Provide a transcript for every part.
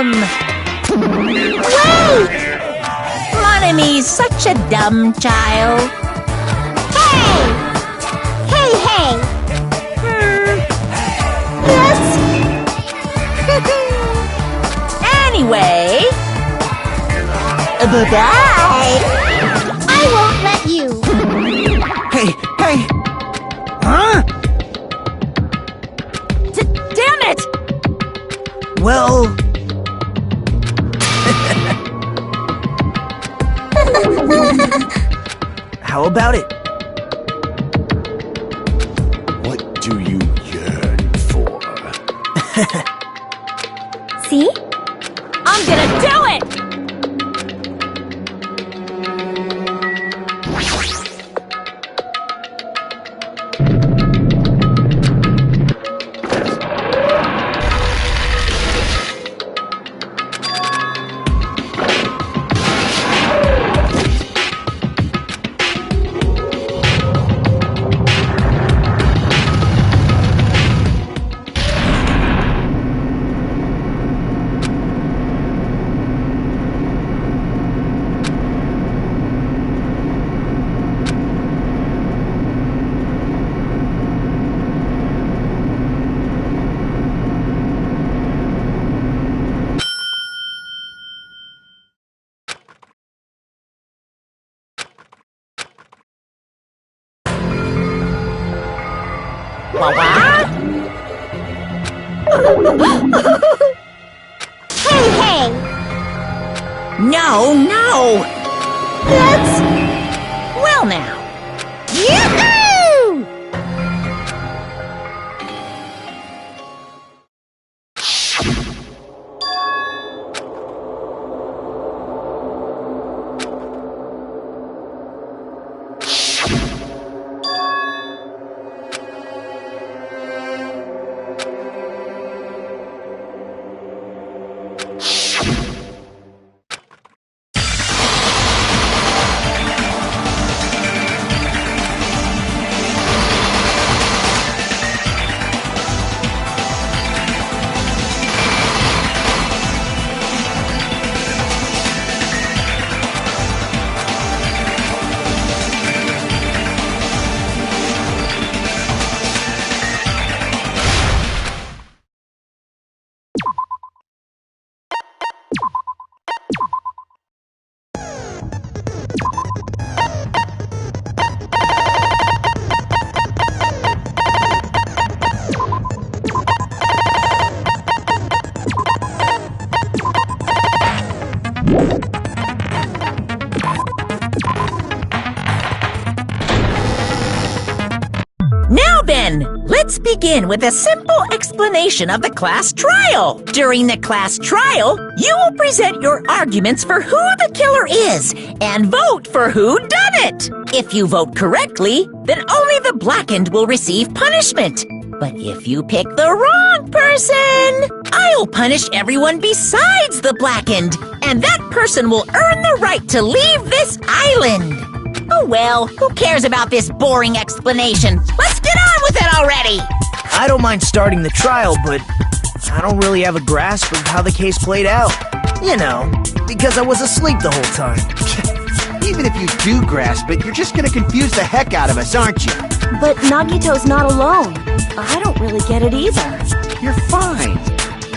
dumb! Wait! Mon Amy's such a dumb child. Hey! Hey, hey! Yes? Anyway... Bye-bye! I won't let you! Hey, hey! Huh? Damn it! Well... How about it? What do you yearn for? See? I'm gonna do it! Hey, hey! No, no! That's... Well now. Yahoo! Now then, let's begin with a simple explanation of the class trial. During the class trial, you will present your arguments for who the killer is and vote for who done it. If you vote correctly, then only the blackened will receive punishment. But if you pick the wrong person, I'll punish everyone besides the blackened, and that person will earn the right to leave this island. Oh well, who cares about this boring explanation? Let's get on with it already! I don't mind starting the trial, but I don't really have a grasp of how the case played out. You know, because I was asleep the whole time. Even if you do grasp it, you're just gonna confuse the heck out of us, aren't you? But Nagito's not alone. I don't really get it either. You're fine.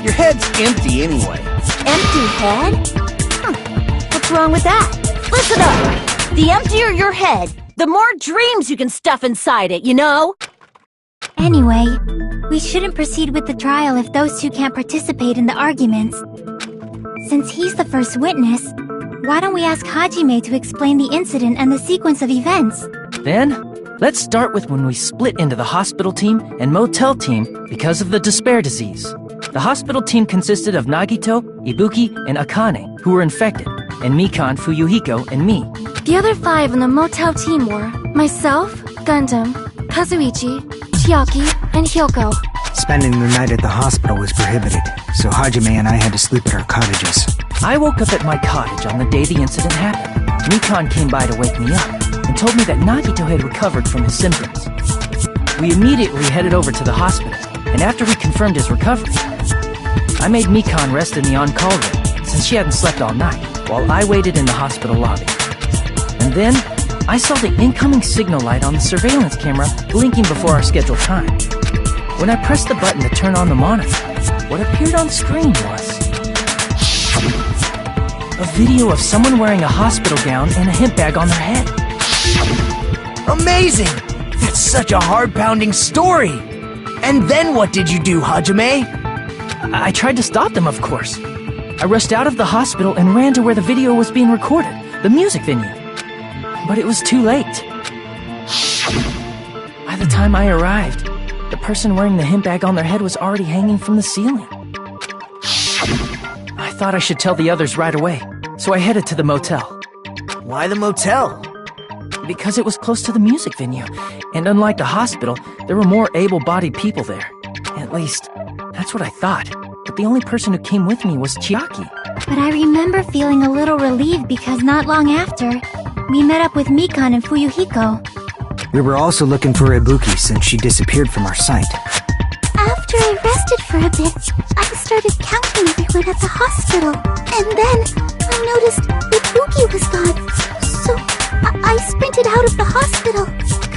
Your head's empty anyway. Empty head? What's wrong with that? Listen up! The emptier your head, the more dreams you can stuff inside it, you know? Anyway, we shouldn't proceed with the trial if those two can't participate in the arguments. Since he's the first witness, why don't we ask Hajime to explain the incident and the sequence of events? Then, let's start with when we split into the hospital team and motel team because of the despair disease. The hospital team consisted of Nagito, Ibuki, and Akane, who were infected, and Mikan, Fuyuhiko, and me. The other 5 on the motel team were myself, Gundam, Kazuichi, Chiaki, and Hyoko. Spending the night at the hospital was prohibited, so Hajime and I had to sleep at our cottages. I woke up at my cottage on the day the incident happened. Mikan came by to wake me up and told me that Nagito had recovered from his symptoms. We immediately headed over to the hospital, and after we confirmed his recovery, I made Mikan rest in the on-call room, since she hadn't slept all night, while I waited in the hospital lobby. And then, I saw the incoming signal light on the surveillance camera blinking before our scheduled time. When I pressed the button to turn on the monitor, what appeared on screen was a video of someone wearing a hospital gown and a hemp bag on their head. Amazing! That's such a heart-pounding story! And then what did you do, Hajime? I tried to stop them, of course. I rushed out of the hospital and ran to where the video was being recorded, the music venue. But it was too late. By the time I arrived, the person wearing the hemp bag on their head was already hanging from the ceiling. I thought I should tell the others right away, so I headed to the motel. Why the motel? Because it was close to the music venue, and unlike the hospital, there were more able-bodied people there. At least, that's what I thought. But the only person who came with me was Chiaki. But I remember feeling a little relieved because not long after, we met up with Mikan and Fuyuhiko. We were also looking for Ibuki since she disappeared from our sight. After I rested for a bit, I started counting everyone at the hospital. And then I noticed Ibuki was gone. So I sprinted out of the hospital.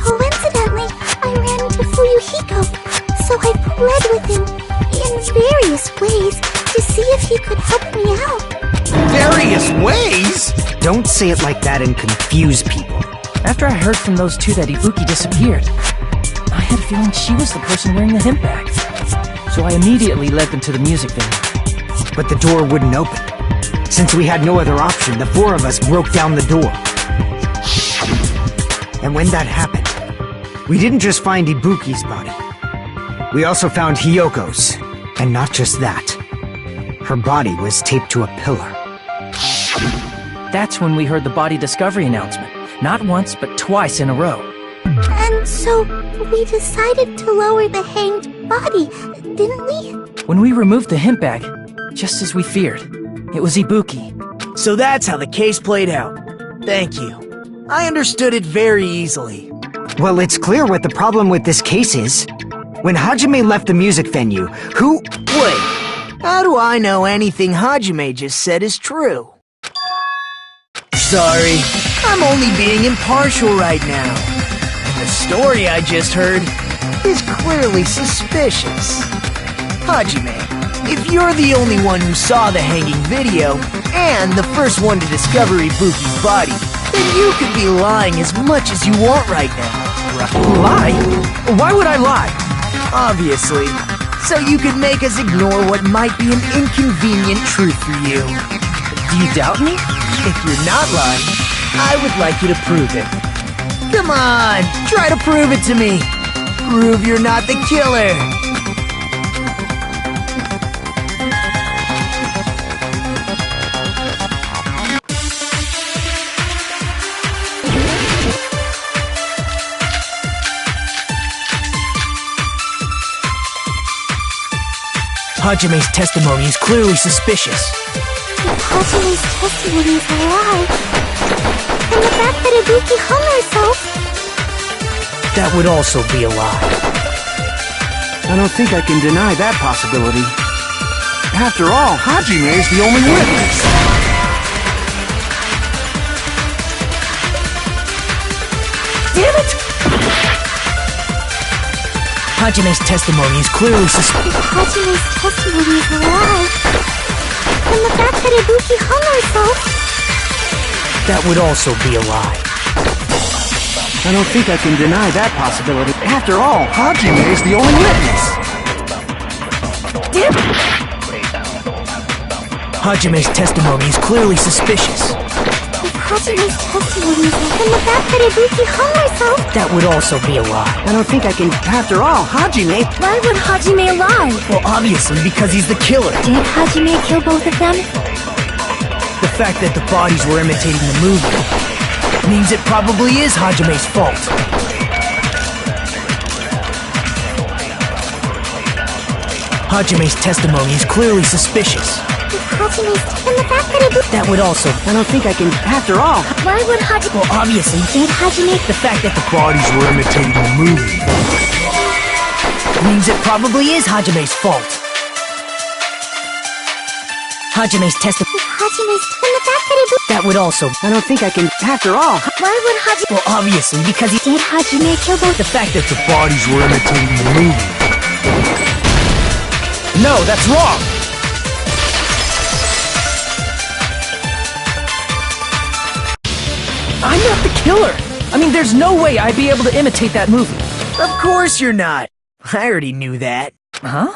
Coincidentally, I ran into Fuyuhiko. So I fled with him in various ways to see if he could help me out. Various ways? Don't say it like that and confuse people. After I heard from those two that Ibuki disappeared, I had a feeling she was the person wearing the hemp bag. So I immediately led them to the music venue. But the door wouldn't open. Since we had no other option, the four of us broke down the door. And when that happened, we didn't just find Ibuki's body. We also found Hyoko's. And not just that. Her body was taped to a pillar. That's when we heard the body discovery announcement. Not once, but twice in a row. And so we decided to lower the hanged body, didn't we? When we removed the hemp bag, just as we feared, it was Ibuki. So that's how the case played out. Thank you. I understood it very easily. Well, it's clear what the problem with this case is. When Hajime left the music venue, who— Wait, how do I know anything Hajime just said is true? Sorry, I'm only being impartial right now. The story I just heard is clearly suspicious. Hajime, if you're the only one who saw the hanging video, and the first one to discover Ibuki's body, then you could be lying as much as you want right now. Lie? Why would I lie? Obviously, so you could make us ignore what might be an inconvenient truth for you. Do you doubt me? If you're not lying, I would like you to prove it. Come on, try to prove it to me. Prove you're not the killer. Hajime's testimony is clearly suspicious. If Hajime's testimony is a lie, then the fact that Ibuki hung herself— that would also be a lie. I don't think I can deny that possibility. After all, Hajime is the only witness. Damn it! Hajime's testimony is clearly suspicious. If Hajime's testimony is a lie, then the fact that Ibuki hung herself— that would also be a lie. I don't think I can deny that possibility. After all, Hajime is the only witness. Damn it! Hajime's testimony is clearly suspicious. If Hajime's testimony is a lie, then the fact that Ibuki hung herself— that would also be a lie. I don't think I can— After all, Hajime— Why would Hajime lie? Well, obviously because he's the killer. Did Hajime kill both of them? The fact that the bodies were imitating the movie means it probably is Hajime's fault. Hajime's testimony is clearly suspicious. If Hajime's— then the fact that Ibuki— that would also— I don't think I can— After all— Why would Hajime— well, obviously, did Hajime— the fact that the bodies were imitating the movie means it probably is Hajime's fault. Hajime's testimony. Hajime's and the fact that Ibuki... That would also. I don't think I can. After all, Why would Hajime... Well, obviously, because he. Did Hajime kill both... The fact that The bodies were imitating the movie. No, that's wrong! I'm not the killer! I mean, there's no way I'd be able to imitate that movie. Of course you're not. I already knew that. Huh?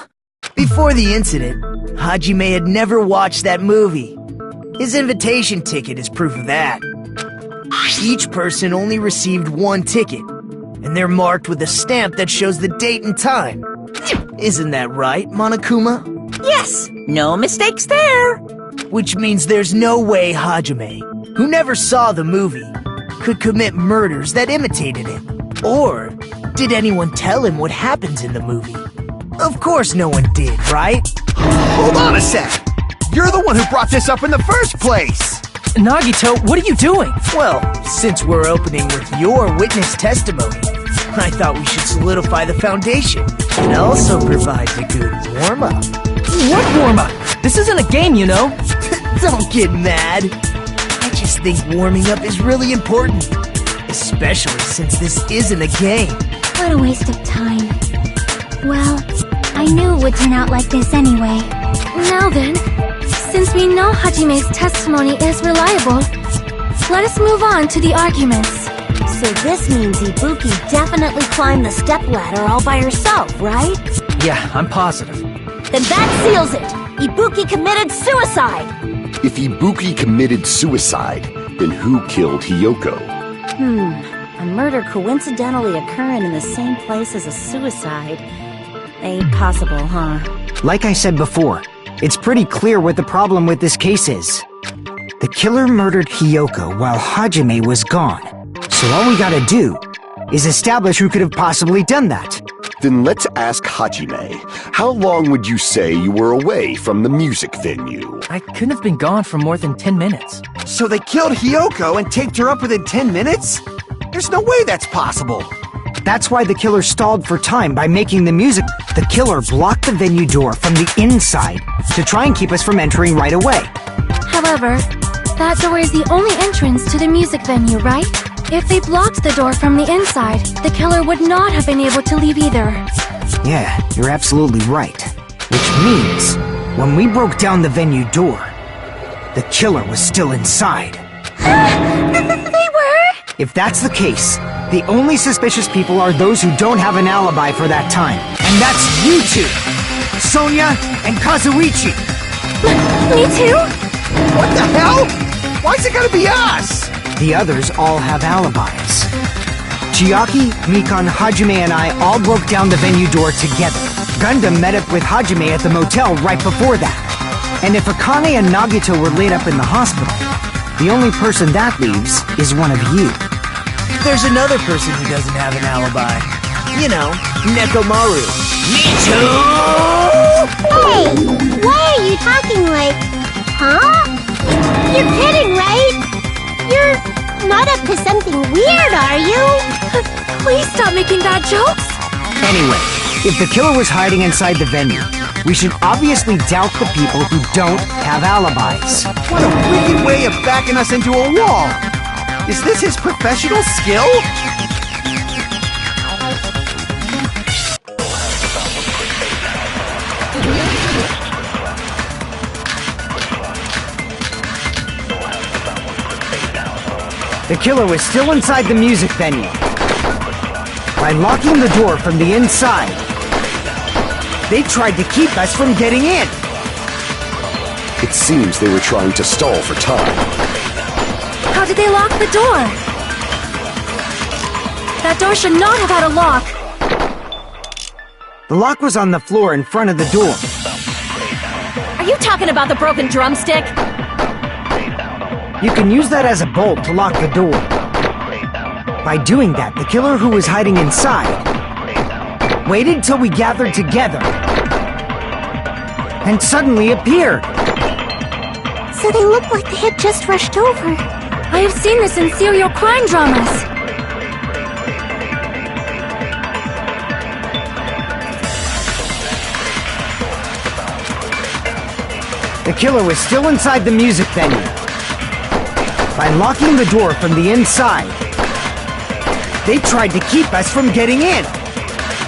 Before the incident, Hajime had never watched that movie. His invitation ticket is proof of that. Each person only received one ticket, and they're marked with a stamp that shows the date and time. Isn't that right, Monokuma? Yes, no mistakes there. Which means there's no way Hajime, who never saw the movie, could commit murders that imitated it. Or did anyone tell him what happens in the movie? Of course no one did, right? hold on a sec. You're the one who brought this up in the first place. Nagito, what are you doing? Well, since we're opening with your witness testimony, I thought we should solidify the foundation. It also provides a good warm-up. What warm-up? This isn't a game, you know. Don't get mad. I just think warming up is really important. Especially since this isn't a game. What a waste of time. Well, I knew it would turn out like this anyway. Now then, since we know Hajime's testimony is reliable, let us move on to the arguments. So this means Ibuki definitely climbed the stepladder all by herself, right? Yeah, I'm positive. Then that seals it! Ibuki committed suicide! If Ibuki committed suicide, then who killed Hiyoko? A murder coincidentally occurring in the same place as a suicide. Ain't possible, huh? Like I said before, it's pretty clear what the problem with this case is. The killer murdered Hiyoko while Hajime was gone. So all we gotta do is establish who could have possibly done that. Then let's ask Hajime. How long would you say you were away from the music venue? I couldn't have been gone for more than 10 minutes. So they killed Hiyoko and taped her up within 10 minutes? There's no way that's possible. That's why the killer stalled for time by making the music. The killer blocked the venue door from the inside to try and keep us from entering right away. However, that door is the only entrance to the music venue, right? If they blocked the door from the inside, the killer would not have been able to leave either. Yeah, you're absolutely right. Which means, when we broke down the venue door, the killer was still inside. They were? If that's the case, the only suspicious people are those who don't have an alibi for that time. And that's you two! Sonia and Kazuichi! Me too? What the hell? Why's it gotta be us? The others all have alibis. Chiaki, Mikan, Hajime, and I all broke down the venue door together. Gundam met up with Hajime at the motel right before that. And if Akane and Nagito were laid up in the hospital, the only person that leaves is one of you. There's another person who doesn't have an alibi. You know, Nekomaru. Me too! Hey! Why are you talking like... Huh? You're kidding, right? You're not up to something weird, are you? Please stop making bad jokes! Anyway, if the killer was hiding inside the venue, we should obviously doubt the people who don't have alibis. What a wicked way of backing us into a wall! Is this his professional skill? The killer was still inside the music venue. By locking the door from the inside, they tried to keep us from getting in. It seems they were trying to stall for time. How did they lock the door? That door should not have had a lock. The lock was on the floor in front of the door. Are you talking about the broken drumstick? You can use that as a bolt to lock the door. By doing that, the killer who was hiding inside waited till we gathered together and suddenly appeared. So they look like they had just rushed over. I have seen this in serial crime dramas. The killer was still inside the music venue. By locking the door from the inside, they tried to keep us from getting in.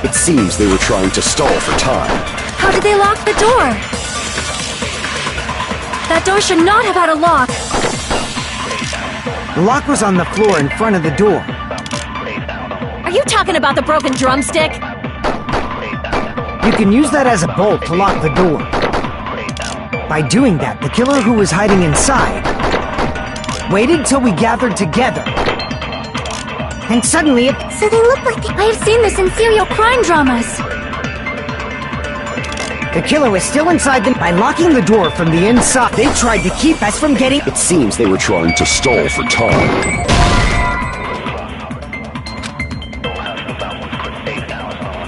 It seems they were trying to stall for time. How did they lock the door? That door should not have had a lock. The lock was on the floor in front of the door. Are you talking about the broken drumstick? You can use that as a bolt to lock the door. By doing that, the killer who was hiding inside waited till we gathered together. And suddenly it... So they look like I have seen this in serial crime dramas. The killer was still inside them. By locking the door from the inside, they tried to keep us from getting... It seems they were trying to stall for time.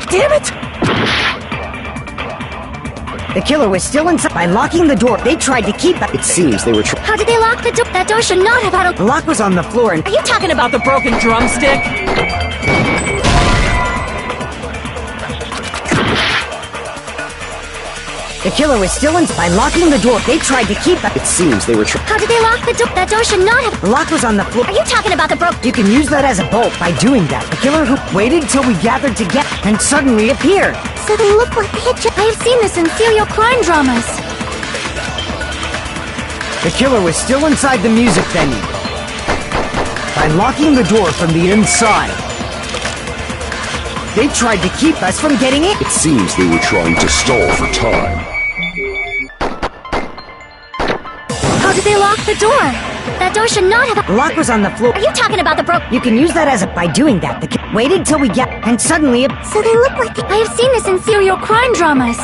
Damn it! The killer was still inside. By locking the door, they tried to keep us... It seems they were trying... How did they lock the door? That door should not have had a... The lock was on the floor and... Are you talking about the broken drumstick? The killer was still inside. By locking the door, they tried to keep us... It seems they were trying... How did they lock the door? That door should not have... The lock was on the floor. Are you talking about the You can use that as a bolt. By doing that, the killer who waited till we gathered together and suddenly appeared. So they look like they had just... I have seen this in serial crime dramas. The killer was still inside the music venue. By locking the door from the inside, they tried to keep us from getting in. It seems they were trying to stall for time. How did they lock the door? That door should not have... The lock was on the floor. Are you talking about the You can use that as a... By doing that, the killer waited till we get... And suddenly... So they look like they... I have seen this in serial crime dramas.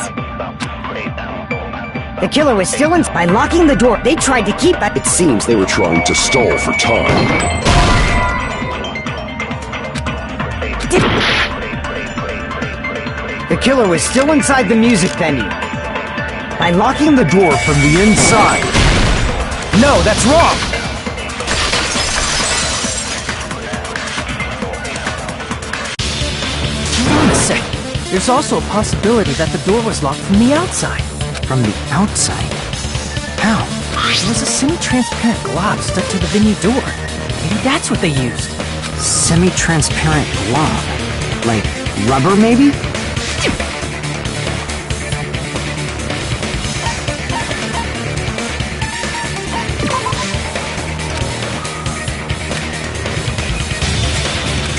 The killer was still in... By locking the door, they tried to keep us... It seems they were trying to stall for time. The killer was still inside the music venue. By locking the door from the inside. No, that's wrong! Hold on a sec. There's also a possibility that the door was locked from the outside. From the outside? How? There was a semi-transparent glob stuck to the venue door. Maybe that's what they used. Semi-transparent glob. Like rubber, maybe?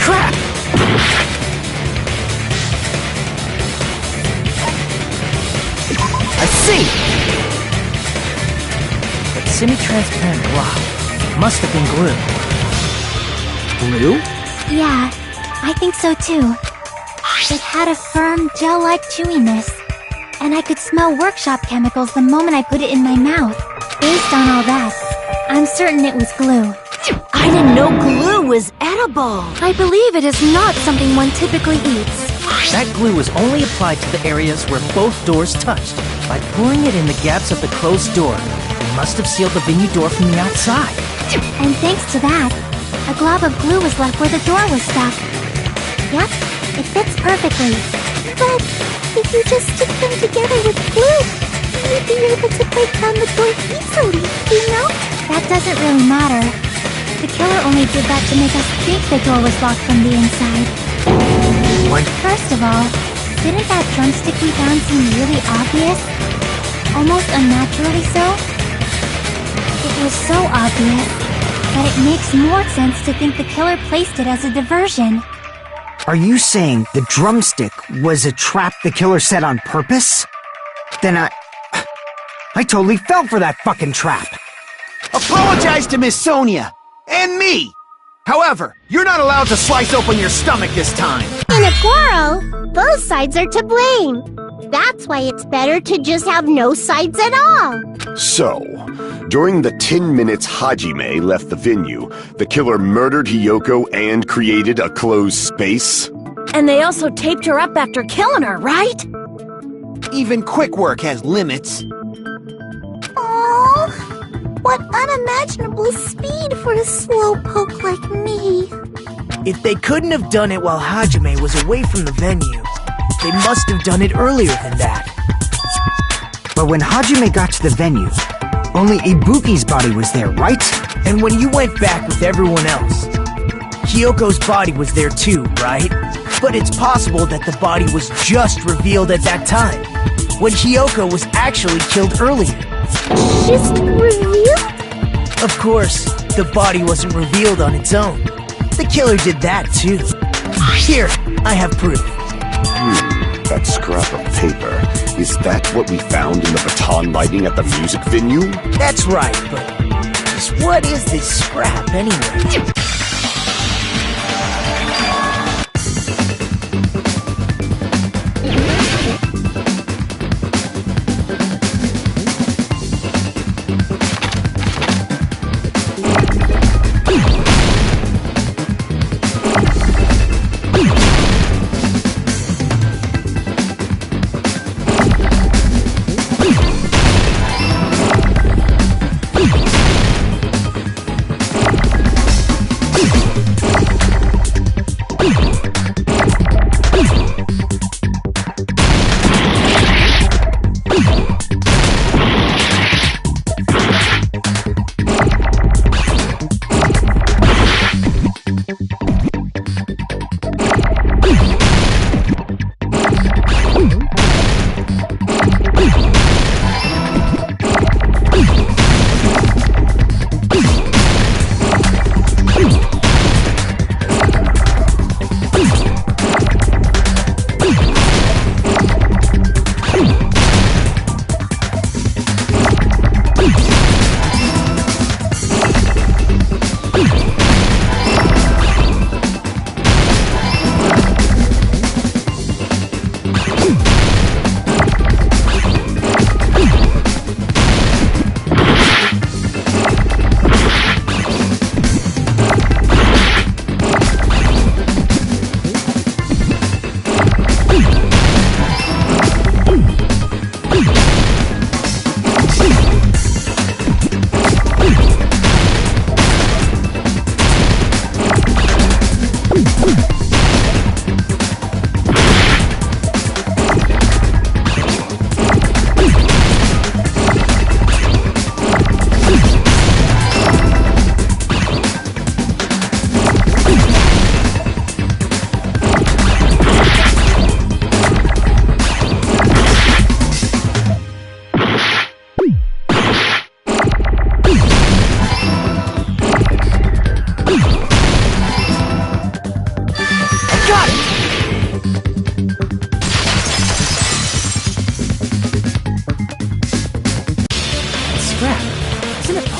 Crap! I see! That semi-transparent glob must have been glue. Glue? Yeah, I think so too. It had a firm, gel-like chewiness, and I could smell workshop chemicals the moment I put it in my mouth. Based on all that, I'm certain it was glue. I didn't know glue was edible. I believe it is not something one typically eats. That glue was only applied to the areas where both doors touched. By pouring it in the gaps of the closed door, they must have sealed the venue door from the outside. And thanks to that, a glob of glue was left where the door was stuck. Yep, it fits perfectly. But if you just stick them together with glue, you'd be able to break down the door easily, you know? That doesn't really matter. The killer only did that to make us think the door was locked from the inside. What? First of all, didn't that drumstick we found seem really obvious? Almost unnaturally so? It was so obvious that it makes more sense to think the killer placed it as a diversion. Are you saying the drumstick was a trap the killer set on purpose? Then I totally fell for that fucking trap. Apologize to Miss Sonia and me. However, you're not allowed to slice open your stomach this time. In a quarrel, both sides are to blame. That's why it's better to just have no sides at all. So, during the 10 minutes Hajime left the venue, the killer murdered Hiyoko and created a closed space? And they also taped her up after killing her, right? Even quick work has limits. Oh, what unimaginable speed for a slowpoke like me. If they couldn't have done it while Hajime was away from the venue, they must have done it earlier than that. But when Hajime got to the venue, only Ibuki's body was there, right? And when you went back with everyone else, Hyoko's body was there too, right? But it's possible that the body was just revealed at that time, when Hyoko was actually killed earlier. Just revealed? Of course, the body wasn't revealed on its own. The killer did that too. Here, I have proof. That scrap of paper. Is that what we found in the baton lighting at the music venue? That's right, but just what is this scrap anyway?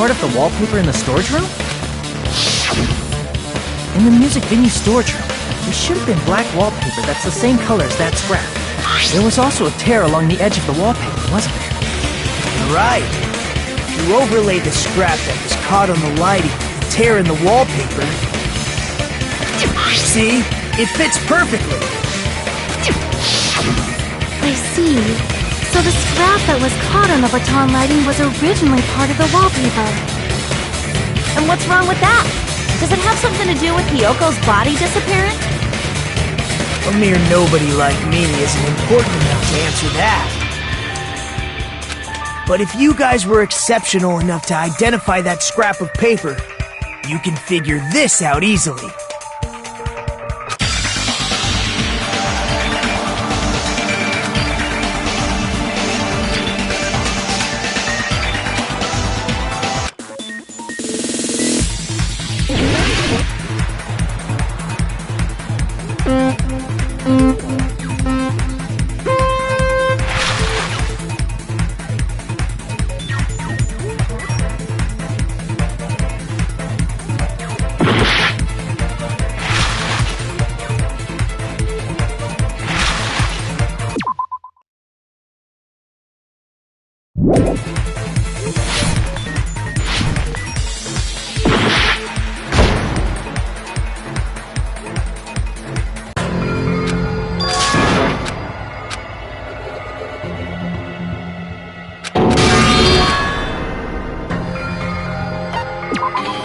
Part of the wallpaper in the storage room? In the music venue storage room, there should have been black wallpaper that's the same color as that scrap. There was also a tear along the edge of the wallpaper, wasn't there? Right. You overlay the scrap that was caught on the lighting, the tear in the wallpaper. See? It fits perfectly. I see. So the scrap that was caught on the baton lighting was originally part of the wallpaper. And what's wrong with that? Does it have something to do with Hyoko's body disappearance? A mere nobody like me isn't important enough to answer that. But if you guys were exceptional enough to identify that scrap of paper, you can figure this out easily.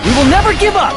We will never give up!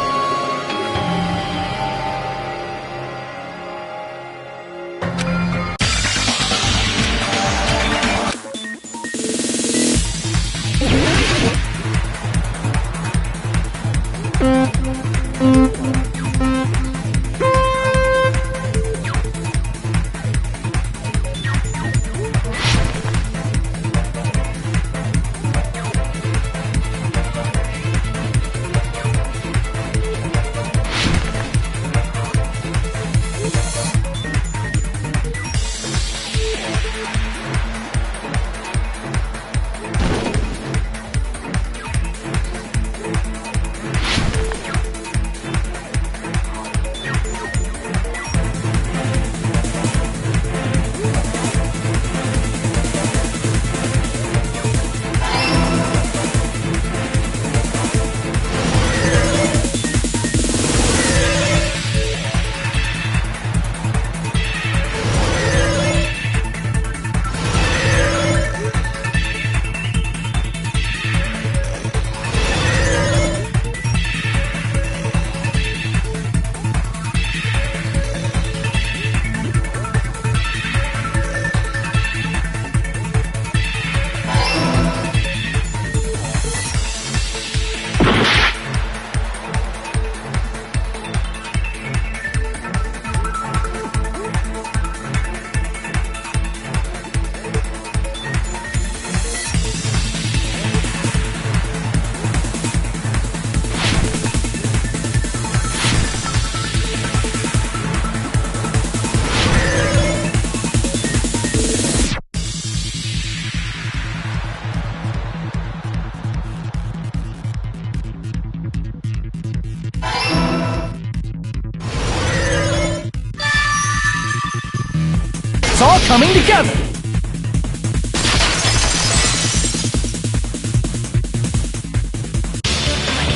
It's all coming together!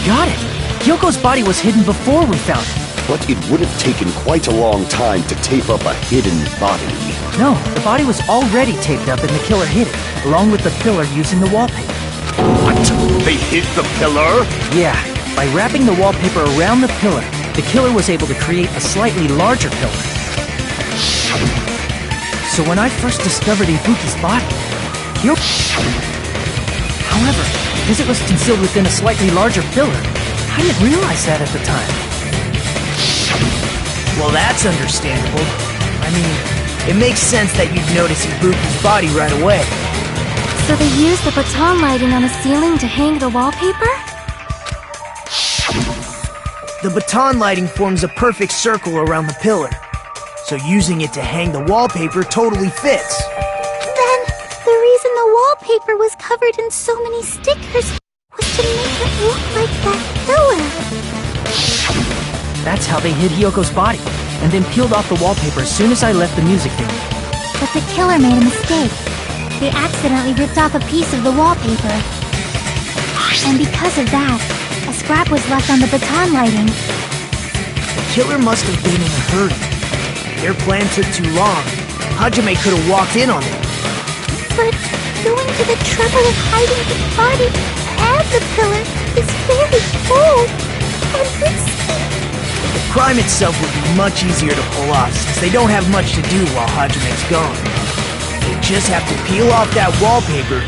Got it! Hyoko's body was hidden before we found it. But it would have taken quite a long time to tape up a hidden body. No, the body was already taped up and the killer hid it, along with the pillar using the wallpaper. What? They hid the pillar? Yeah, by wrapping the wallpaper around the pillar, the killer was able to create a slightly larger pillar. So when I first discovered Ibuki's body, however, because it was concealed within a slightly larger pillar, I didn't realize that at the time. Well, that's understandable. I mean, it makes sense that you'd notice Ibuki's body right away. So they used the baton lighting on the ceiling to hang the wallpaper? The baton lighting forms a perfect circle around the pillar, so using it to hang the wallpaper totally fits. Then, the reason the wallpaper was covered in so many stickers was to make it look like that pillar. That's how they hid Hyoko's body, and then peeled off the wallpaper as soon as I left the music venue. But the killer made a mistake. They accidentally ripped off a piece of the wallpaper. And because of that, a scrap was left on the baton lighting. The killer must have been in a hurry. Their plan took too long. Hajime could have walked in on it. But going to the trouble of hiding the body and the pillar is very bold and risky. The crime itself would be much easier to pull off since they don't have much to do while Hajime's gone. They just have to peel off that wallpaper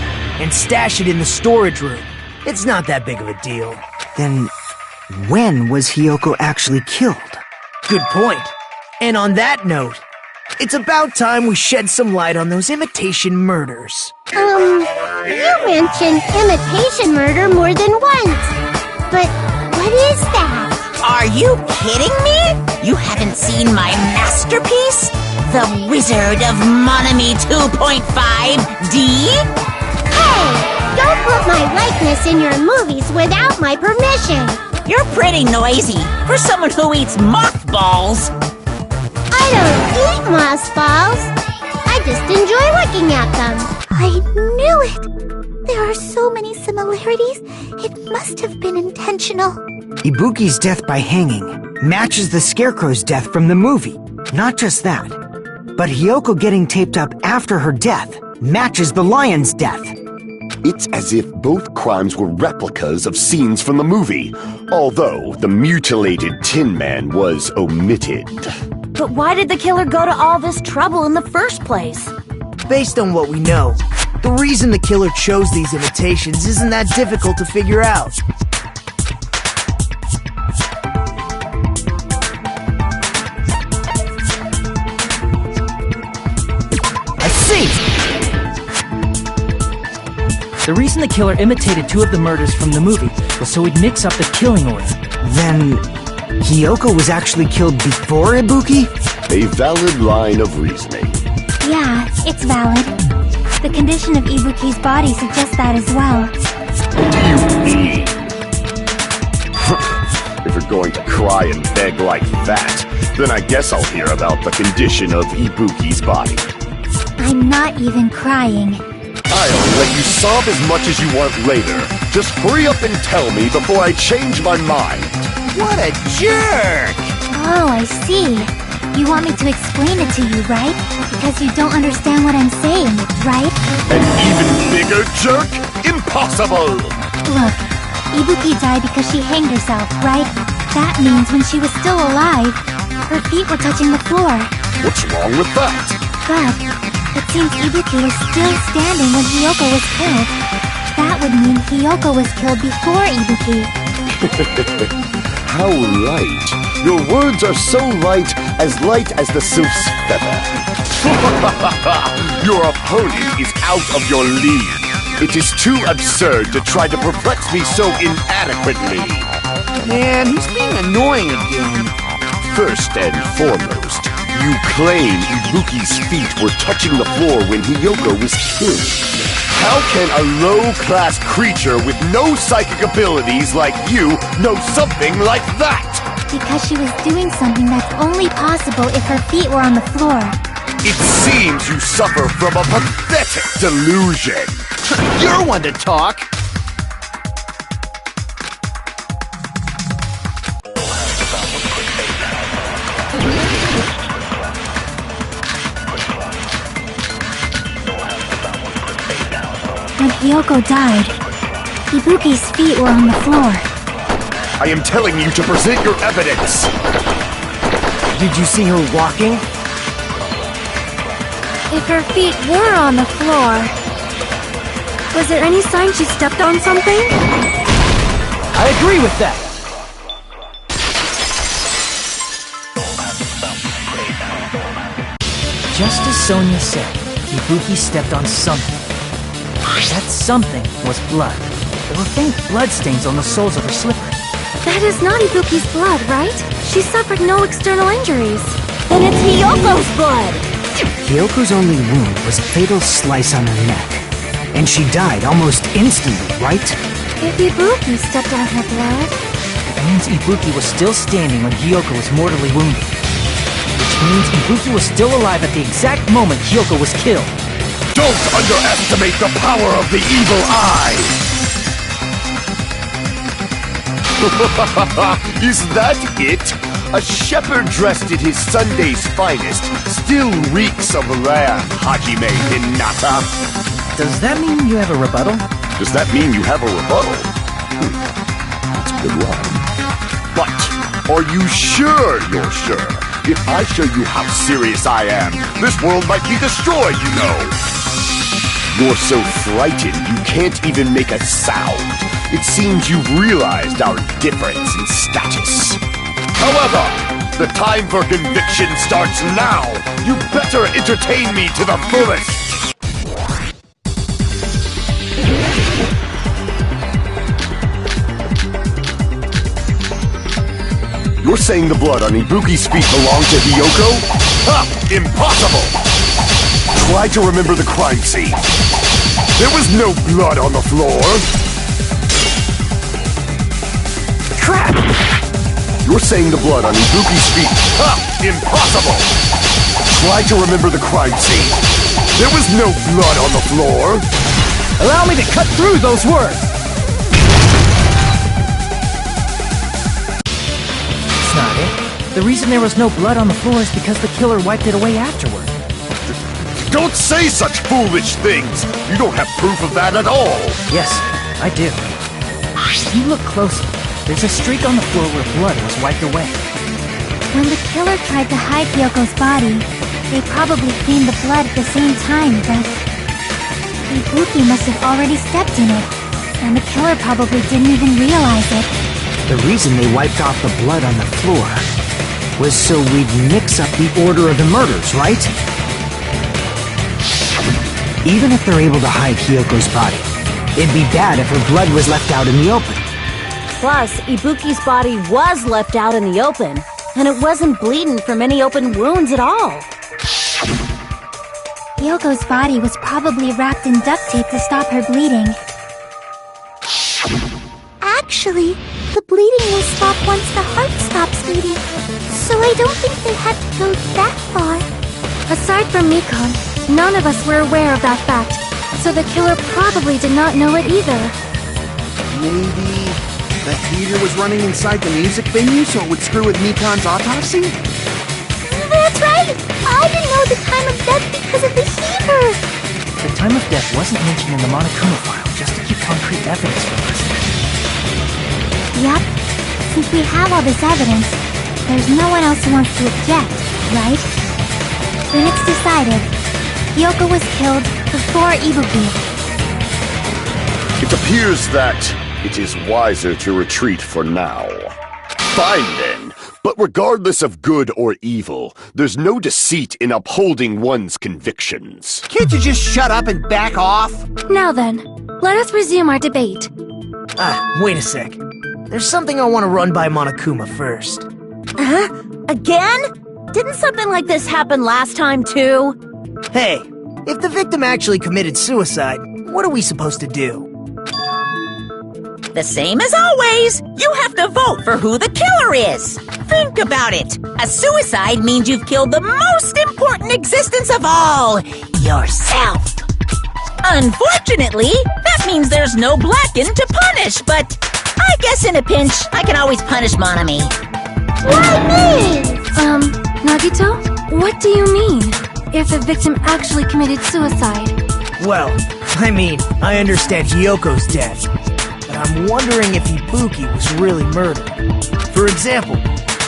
and stash it in the storage room. It's not that big of a deal. Then, when was Hyoko actually killed? Good point. And on that note, it's about time we shed some light on those imitation murders. You mentioned imitation murder more than once. But what is that? Are you kidding me? You haven't seen my masterpiece? The Wizard of Monami 2.5D? Hey! Don't put my likeness in your movies without my permission! You're pretty noisy for someone who eats mothballs. I don't eat mothballs. I just enjoy looking at them. I knew it! There are so many similarities. It must have been intentional. Ibuki's death by hanging matches the Scarecrow's death from the movie. Not just that, but Hyoko getting taped up after her death matches the lion's death. It's as if both crimes were replicas of scenes from the movie, although the mutilated Tin Man was omitted. But why did the killer go to all this trouble in the first place? Based on what we know, the reason the killer chose these imitations isn't that difficult to figure out. I see! The reason the killer imitated two of the murders from the movie was so he'd mix up the killing order. Then, Hyoko was actually killed before Ibuki? A valid line of reasoning. Yeah, it's valid. The condition of Ibuki's body suggests that as well. What do you mean? If you're going to cry and beg like that, then I guess I'll hear about the condition of Ibuki's body. I'm not even crying. I'll let you sob as much as you want later. Just hurry up and tell me before I change my mind. What a jerk! Oh, I see. You want me to explain it to you, right? Because you don't understand what I'm saying, right? An even bigger jerk? Impossible! Look, Ibuki died because she hanged herself, right? That means when she was still alive, her feet were touching the floor. What's wrong with that? But it seems Ibuki was still standing when Hiyoko was killed. That would mean Hiyoko was killed before Ibuki. How light. Your words are so light as the sylph's feather. Your opponent is out of your league. It is too absurd to try to perplex me so inadequately. Man, he's being annoying again. First and foremost, you claim Ibuki's feet were touching the floor when Hiyoko was killed. How can a low-class creature with no psychic abilities like you know something like that? Because she was doing something that's only possible if her feet were on the floor. It seems you suffer from a pathetic delusion. You're one to talk. When Hiyoko died, Ibuki's feet were on the floor. I am telling you to present your evidence. Did you see her walking? If her feet were on the floor, was there any sign she stepped on something? I agree with that. Just as Sonia said, Ibuki stepped on something. That something was blood. There were faint blood stains on the soles of her slipper. That is not Ibuki's blood, right? She suffered no external injuries. Then it's Hiyoko's blood! Hyoko's only wound was a fatal slice on her neck. And she died almost instantly, right? If Ibuki stepped on her blood... That means Ibuki was still standing when Hiyoko was mortally wounded. Which means Ibuki was still alive at the exact moment Hiyoko was killed. Don't underestimate the power of the evil eye! Is that it? A shepherd dressed in his Sunday's finest still reeks of lamb, Hajime Hinata. Does that mean you have a rebuttal? Does that mean you have a rebuttal? That's a good line. But, are you sure you're sure? If I show you how serious I am, this world might be destroyed, you know. You're so frightened you can't even make a sound. It seems you've realized our difference in status. However, the time for conviction starts now. You better entertain me to the fullest. You're saying the blood on Ibuki's feet belonged to Hiyoko? Ha! Impossible! Try to remember the crime scene. There was no blood on the floor. Crap! You're saying the blood on Ibuki's feet. Ha! Impossible! Try to remember the crime scene. There was no blood on the floor. Allow me to cut through those words! That's not it. The reason there was no blood on the floor is because the killer wiped it away afterward. Don't say such foolish things! You don't have proof of that at all! Yes, I do. If you look closely, there's a streak on the floor where blood was wiped away. When the killer tried to hide Hyoko's body, they probably cleaned the blood at the same time, but Ibuki must have already stepped in it, and the killer probably didn't even realize it. The reason they wiped off the blood on the floor was so we'd mix up the order of the murders, right? Even if they're able to hide Hyoko's body, it'd be bad if her blood was left out in the open. Plus, Ibuki's body was left out in the open, and it wasn't bleeding from any open wounds at all. Hyoko's body was probably wrapped in duct tape to stop her bleeding. Actually, the bleeding will stop once the heart stops beating. So I don't think they had to go that far. Aside from Mikon, none of us were aware of that fact, so the killer probably did not know it either. Maybe that heater was running inside the music venue so it would screw with Mikon's autopsy? That's right! I didn't know the time of death because of the heater! The time of death wasn't mentioned in the Monokuma file just to keep concrete evidence from us. Yup. Since we have all this evidence, there's no one else who wants to object, right? Then it's decided. Hyoko was killed before Ibuki. It appears that it is wiser to retreat for now. Fine then, but regardless of good or evil, there's no deceit in upholding one's convictions. Can't you just shut up and back off? Now then, let us resume our debate. Wait a sec. There's something I want to run by Monokuma first. Huh? Again? Didn't something like this happen last time, too? Hey, if the victim actually committed suicide, what are we supposed to do? The same as always. You have to vote for who the killer is. Think about it. A suicide means you've killed the most important existence of all, yourself. Unfortunately, that means there's no Blacken to punish, but I guess in a pinch, I can always punish Monami. Why me? Nagito? What do you mean? If the victim actually committed suicide? Well, I understand Hyoko's death, but I'm wondering if Ibuki was really murdered. For example,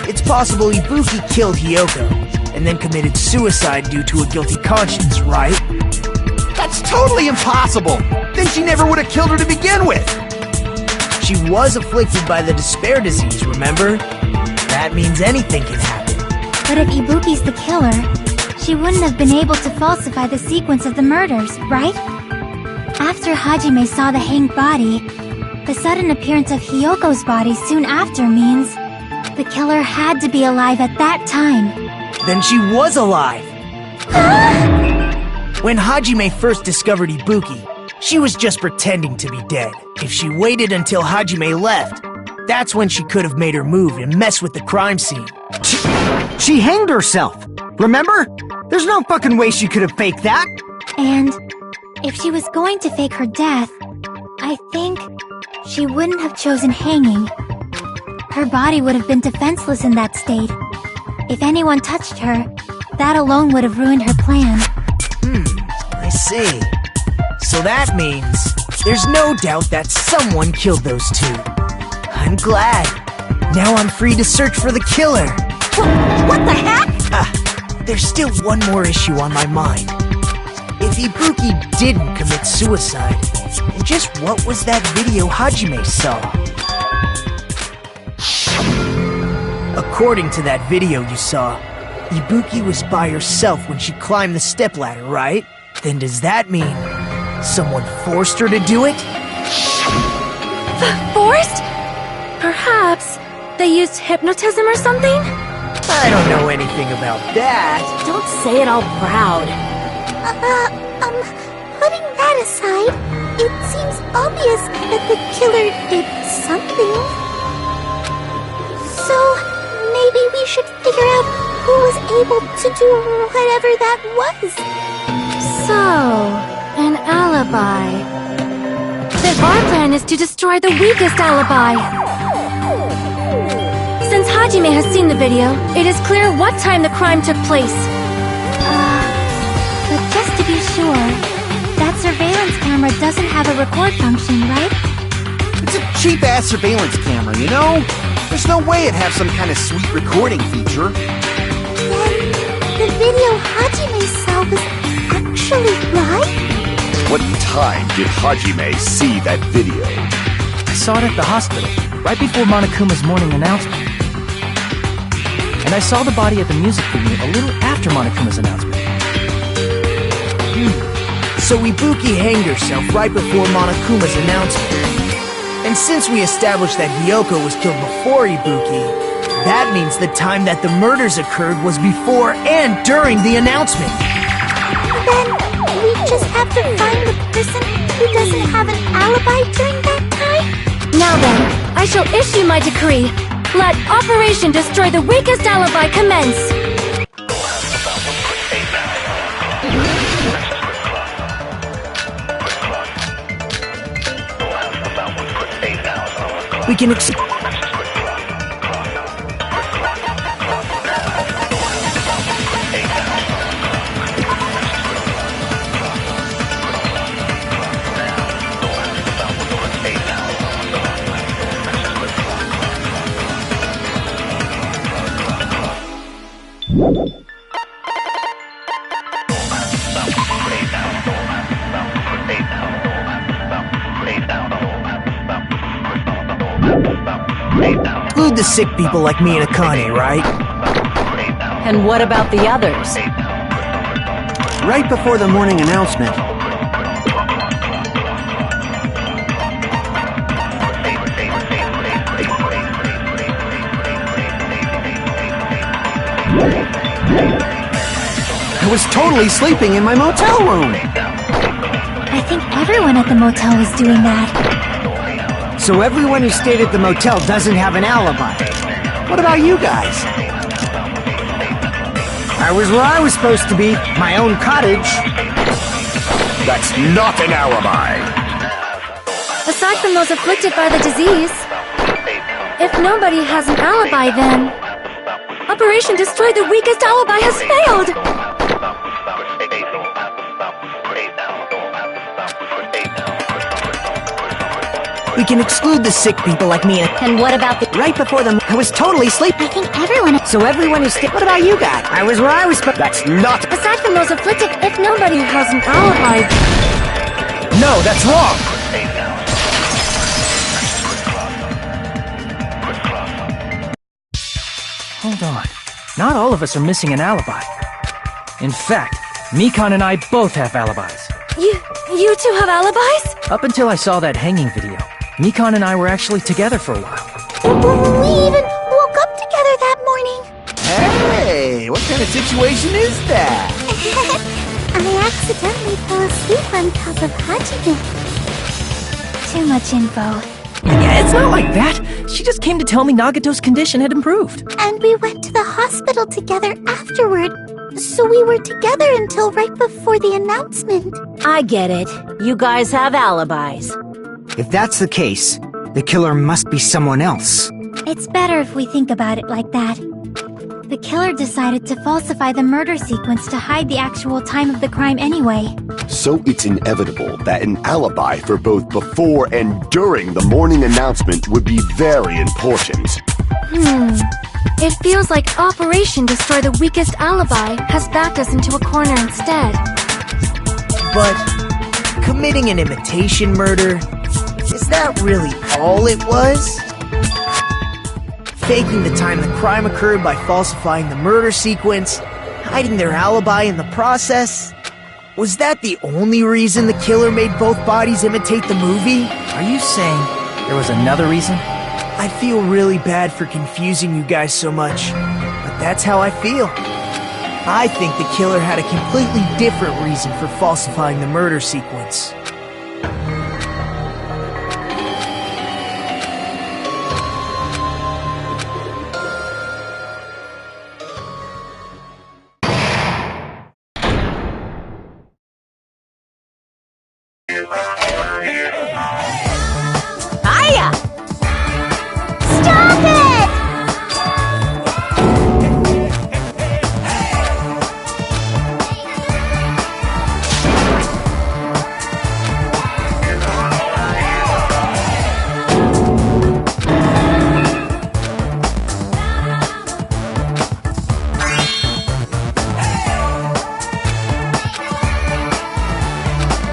it's possible Ibuki killed Hyoko, and then committed suicide due to a guilty conscience, right? That's totally impossible! Then she never would have killed her to begin with! She was afflicted by the despair disease, remember? That means anything can happen. But if Ibuki's the killer, she wouldn't have been able to falsify the sequence of the murders, right? After Hajime saw the hanged body, the sudden appearance of Hyoko's body soon after means the killer had to be alive at that time. Then she was alive! When Hajime first discovered Ibuki, she was just pretending to be dead. If she waited until Hajime left, that's when she could have made her move and mess with the crime scene. She hanged herself! Remember? There's no fucking way she could have faked that! And if she was going to fake her death, I think she wouldn't have chosen hanging. Her body would have been defenseless in that state. If anyone touched her, that alone would have ruined her plan. I see. So that means there's no doubt that someone killed those two. I'm glad. Now I'm free to search for the killer. What the heck? There's still one more issue on my mind. If Ibuki didn't commit suicide, then just what was that video Hajime saw? According to that video you saw, Ibuki was by herself when she climbed the stepladder, right? Then does that mean someone forced her to do it? Forced? Perhaps they used hypnotism or something? I don't know anything about that. Don't say it all proud. Putting that aside, it seems obvious that the killer did something. So, maybe we should figure out who was able to do whatever that was. So, an alibi. Then our plan is to destroy the weakest alibi. Since Hajime has seen the video, it is clear what time the crime took place. But just to be sure, that surveillance camera doesn't have a record function, right? It's a cheap-ass surveillance camera, you know? There's no way it'd have some kind of sweet recording feature. Then, the video Hajime saw was actually right? What time did Hajime see that video? I saw it at the hospital, right before Monokuma's morning announcement. And I saw the body at the music venue a little after Monokuma's announcement. So Ibuki hanged herself right before Monokuma's announcement. And since we established that Hyoko was killed before Ibuki, that means the time that the murders occurred was before and during the announcement. Then, we just have to find the person who doesn't have an alibi during that time? Now then, I shall issue my decree. Let Operation Destroy the Weakest Alibi commence! We can exclude the sick people like me and Akane, right? And what about the others? Right before the morning announcement, I was totally sleeping in my motel room. I think everyone at the motel was doing that. So everyone who stayed at the motel doesn't have an alibi. What about you guys? I was where I was supposed to be, my own cottage. That's not an alibi. Aside from those afflicted by the disease, if nobody has an alibi, then Operation Destroy the Weakest Alibi has failed! We can exclude the sick people like me And what about the... right before the... I was totally sleeping. I think everyone... So everyone who stayed... What about you guys? I was where I was supposed... That's not... Aside from those afflicted, if nobody has an alibi... No, that's wrong! Hold on. Not all of us are missing an alibi. In fact, Mikan and I both have alibis. You two have alibis? Up until I saw that hanging video, Mikan and I were actually together for a while. We even woke up together that morning. Hey, what kind of situation is that? I accidentally fell asleep on top of Hajime. Too much info. Yeah, it's not like that. She just came to tell me Nagato's condition had improved. And we went to the hospital together afterward. So we were together until right before the announcement. I get it. You guys have alibis. If that's the case, the killer must be someone else. It's better if we think about it like that. The killer decided to falsify the murder sequence to hide the actual time of the crime anyway. So it's inevitable that an alibi for both before and during the morning announcement would be very important. It feels like Operation Destroy the Weakest Alibi has backed us into a corner instead. But committing an imitation murder, is that really all it was? Faking the time the crime occurred by falsifying the murder sequence, hiding their alibi in the process? Was that the only reason the killer made both bodies imitate the movie? Are you saying there was another reason? I feel really bad for confusing you guys so much, but that's how I feel. I think the killer had a completely different reason for falsifying the murder sequence. Hiya! Stop it!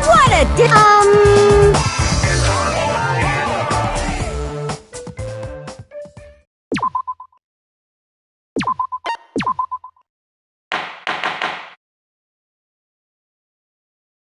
What a